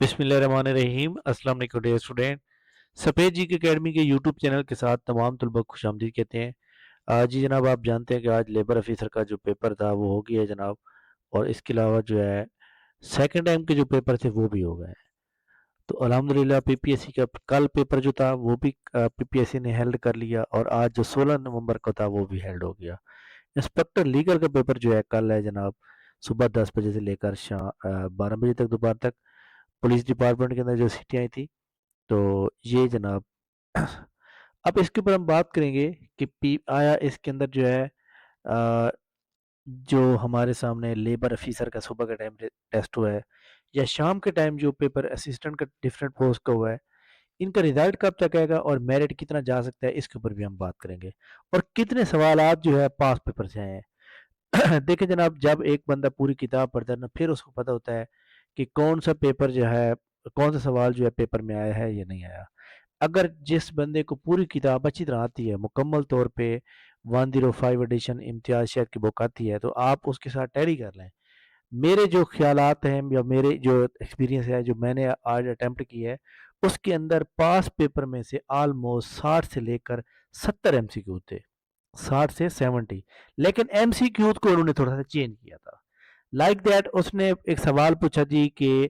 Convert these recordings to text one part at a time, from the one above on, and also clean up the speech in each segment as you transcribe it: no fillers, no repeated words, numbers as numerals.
बिस्मिल्लाहिर्रहमानिर्रहीम। अस्सलाम वालेकुम डियर स्टूडेंट। सफ़ेद जी की अकेडमी के यूट्यूब चैनल के साथ तमाम तलबा को खुशामदीद कहते हैं। जी जनाब, आप जानते हैं कि आज लेबर ऑफिसर का जो पेपर था वो हो गया है जनाब। और इसके अलावा जो है सेकंड टाइम के जो पेपर थे वो भी हो गए हैं। तो अल्हम्दुलिल्लाह पीपीएससी का कल पेपर जो था वो भी पीपीएससी ने हेल्ड कर लिया, और आज जो 16 नवंबर को था वो भी हेल्ड हो गया। इंस्पेक्टर लीगल का पेपर जो है कल है जनाब, सुबह 10 बजे से लेकर शाम 12 बजे तक, दोपहर तक। पुलिस डिपार्टमेंट के अंदर जो सीटें आई थी, तो ये जनाब अब इसके ऊपर हम बात करेंगे कि पी आया इसके अंदर जो है अ, जो हमारे सामने लेबर ऑफिसर का सुबह के टाइम टेस्ट हुआ है, या शाम के टाइम जो पेपर असिस्टेंट का डिफरेंट पोस्ट का हुआ है, इनका रिजल्ट कब तक आएगा और मेरिट कितना जा सकता है, इसके ऊपर भी हम बात करेंगे। और कितने सवालात जो है पास पेपर से आए हैं। देखिए जनाब, जब एक बंदा पूरी किताब पढ़ता है ना, फिर उसको पता होता है कि कौन सा पेपर जो है, कौन सा सवाल जो है पेपर में आया है या नहीं आया। अगर जिस बंदे को पूरी किताब अच्छी तरह आती है, मुकम्मल तौर पे 105 एडिशन इम्तियाज शेर की बुक आती है, तो आप उसके साथ टैली कर लें। मेरे जो ख्यालात हैं या मेरे जो एक्सपीरियंस है, जो मैंने आज अटेम्प्ट की है, उसके अंदर पास पेपर में से ऑलमोस्ट 60 से लेकर 70 एमसीक्यू थे, 60 से 70। लेकिन एमसीक्यू को उन्होंने थोड़ा सा चेंज किया था। लाइक दैट उसने एक सवाल पूछा जी कि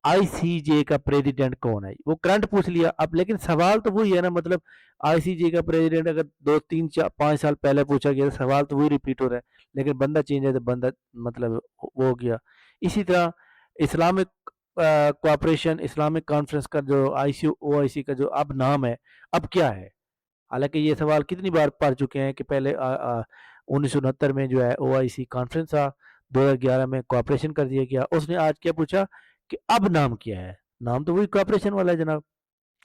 आईसीजे का प्रेसिडेंट कौन है, वो करंट पूछ लिया। अब लेकिन सवाल तो वही है ना, मतलब आईसीजे का प्रेसिडेंट अगर 2 3 4 5 साल पहले पूछा गया, तो सवाल तो वही रिपीट हो रहा है, लेकिन बंदा चेंज है तो बंदा मतलब वो हो गया। इसी तरह इस्लामिक कोऑपरेशन इस्लामिक कॉन्फ्रेंस का जो आईसी ओआईसी का जो अब नाम है, अब क्या है। हालांकि ये सवाल कितनी बार पढ़ चुके हैं कि पहले 1969 में जो है ओआईसी कॉन्फ्रेंस था, 2011 में कोऑपरेशन कर दिया गया। उसने आज क्या पूछा कि अब नाम क्या है, नाम तो वही कोऑपरेशन वाला है जनाब।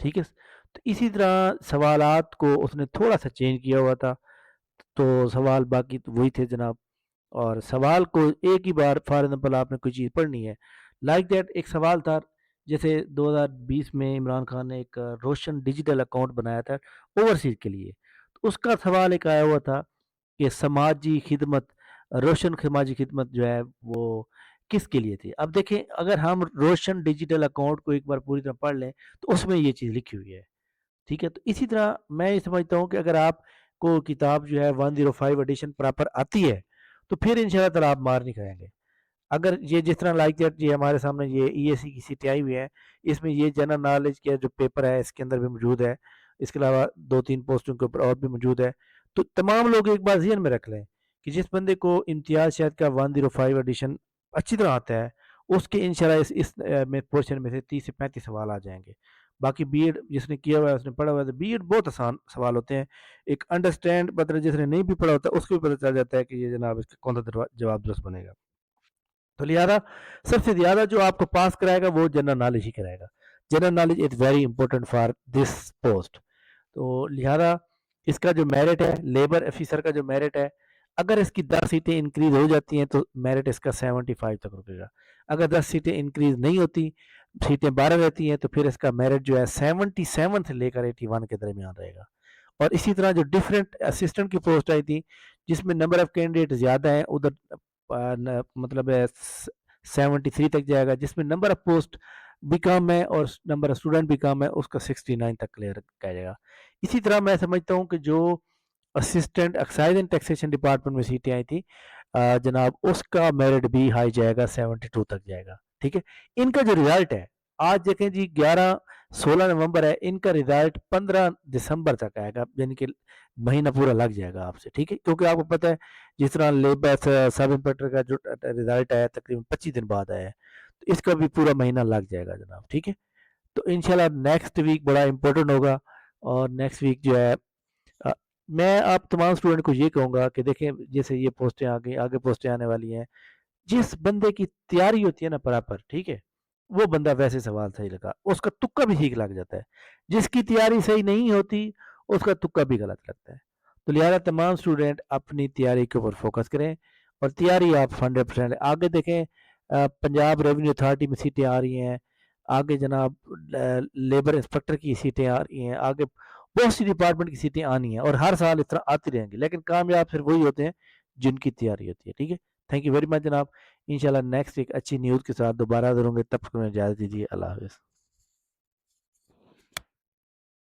ठीक है, तो इसी तरह सवालात को उसने थोड़ा सा चेंज किया हुआ था, तो सवाल बाकी तो वही थे जनाब। और सवाल को एक ही बार फॉर एग्जाम्पल आपने कोई चीज़ पढ़नी है, लाइक दैट एक सवाल था, जैसे 2020 में इमरान खान ने एक रोशन डिजिटल अकाउंट बनाया था ओवरसीज के लिए। तो उसका सवाल एक आया हुआ था कि समाजी खिदमत, रोशन समाजी खिदमत जो है वो किसके लिए थी। अब देखें, अगर हम रोशन डिजिटल अकाउंट को एक बार पूरी तरह पढ़ लें, तो उसमें ये चीज़ लिखी हुई है। ठीक है, तो इसी तरह मैं ये समझता हूँ कि अगर आपको किताब जो है 105 एडिशन प्रॉपर आती है, तो फिर इंशाल्लाह ताला आप मार नहीं खाएंगे। अगर ये जिस तरह लाइक दैट ये हमारे सामने ये ईएससी की सीटें आई हुई है, इसमें ये जनरल नॉलेज का जो पेपर है इसके अंदर भी मौजूद है। इसके अलावा 2 3 पोस्टों के ऊपर और भी मौजूद है। तो तमाम लोग एक बात ज़हन में रख लें कि जिस बंदे को इम्तियाज शायद का 105 एडिशन अच्छी तरह आता है, उसके इंशाल्लाह इस में पोर्शन में से 30 से 35 सवाल आ जाएंगे। बाकी बीएड जिसने किया हुआ है, उसने पढ़ा हुआ है, तो बीएड बहुत आसान सवाल होते हैं। एक अंडरस्टैंड मतलब जिसने नहीं भी पढ़ा होता उसको भी पता चल जाता है कि ये जनाब इसका कौन सा जवाब दुरुस्त बनेगा। तो लिहाजा सबसे ज़्यादा जो आपको पास कराएगा वो जनरल नॉलेज ही कराएगा। General knowledge is very important for this post. तो लिहाजा इसका जो मेरिट है, लेबर ऑफिसर का जो मेरिट है, अगर इसकी 10 सीटें इंक्रीज हो जाती हैं तो मेरिट इसका 75 तक रुकेगा। अगर 10 सीटें इंक्रीज नहीं होती, सीटें 12 रहती हैं, तो फिर इसका मेरिट जो है 77 से लेकर 81 के दरमियान रहेगा। और इसी तरह जो डिफरेंट असिस्टेंट की पोस्ट आई थी, जिसमें नंबर ऑफ कैंडिडेट ज़्यादा हैं, उधर मतलब 73 तक जाएगा। जिसमें नंबर ऑफ पोस्ट भी कम है और नंबर ऑफ स्टूडेंट भी कम है, उसका 69 तक क्लियर किया जाएगा। इसी तरह मैं समझता हूँ कि जो assistant excise and taxation department में सीटें आई थी, जनाब उसका मेरिट भी हाई जाएगा, 72 तक जाएगा। ठीक है, इनका जो रिजल्ट है आज देखें जी, 11 16 नवंबर है, इनका रिजल्ट 15 दिसंबर तक आएगा, यानी कि महीना पूरा लग जाएगा आपसे। ठीक है, क्योंकि आपको पता है जिस तरह लेबर सब इंस्पेक्टर का जो रिजल्ट आया तकरीबन 25 दिन बाद आया है, तो इसका भी पूरा महीना लग जाएगा जनाब। ठीक है, तो इंशाल्लाह नेक्स्ट वीक बड़ा इंपॉर्टेंट होगा। और नेक्स्ट वीक जो है अ, मैं आप तमाम स्टूडेंट को ये कहूँगा कि देखें, जैसे ये पोस्टें आगे आगे पोस्टें आने वाली हैं, जिस बंदे की तैयारी होती है ना प्रॉपर, ठीक है, वो बंदा वैसे सवाल सही लगा, उसका तुक्का भी ठीक लग जाता है। जिसकी तैयारी सही नहीं होती, उसका तुक्का भी गलत लगता है। तो लिहाजा तमाम स्टूडेंट अपनी तैयारी के ऊपर फोकस करें, और तैयारी आप 100% आगे देखें। पंजाब रेवेन्यू अथॉरिटी में सीटें आ रही हैं, आगे जनाब लेबर इंस्पेक्टर की सीटें आ रही हैं, आगे बहुत सी डिपार्टमेंट की सीटें आनी हैं, और हर साल इस तरह आती रहेंगी। लेकिन कामयाब फिर वही होते हैं जिनकी तैयारी होती है। ठीक है, تھینک یو ویری مچ جناب. انشاءاللہ نیکسٹ ایک اچھی نیوز کے ساتھ دوبارہ حاضر ہوں گے. تب تک میں اجازت دیجیے. اللہ حافظ.